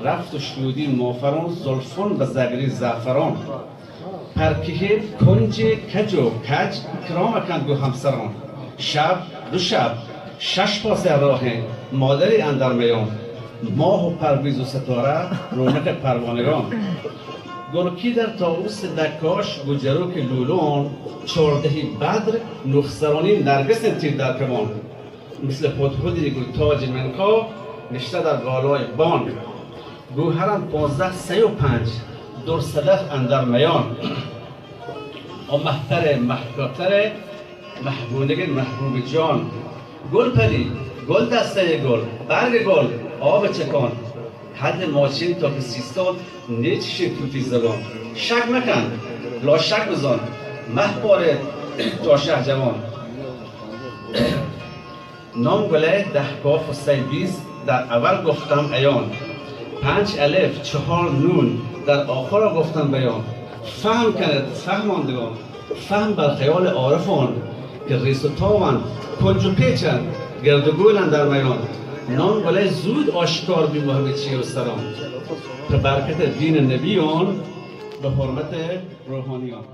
رفت و شنودی مافران زلفون و زگری زعفران پرکه کنج کج و کج کرام کند گو همسران شب دو شب شش پاس راه مادری اندر میان ماه و پرویز و ستاره رونق پروانگان گرکی در طاووس دکاش گجروک لولون چهاردهی بدر نخسرانی نرگس تیر در کمان مثل هدهدی گل تاج منقا نشته در بالای بان گوهرم 1535 در صدف اندر میان و محتر محکاتر محبونگی محبوب جان گل پری گل دسته گل برگ گل آب چکان حد ماچین تا که سیستان نیچشی توتی زبان شک مکن لا شک بزن مه پاره تا شه جوان نام گله 10 کاف و 320 در اول گفتم ایان 5 الف 4 نون در آخر گفتم بیان فهم کند فهماندگان فهم بر خیال عارفان که ریس و تاوان کنج و پیچند گرد و گولند در میان نام گله زود آشکار بی محبت چی و سلام به برکت دین نبیان به حرمت روحانیان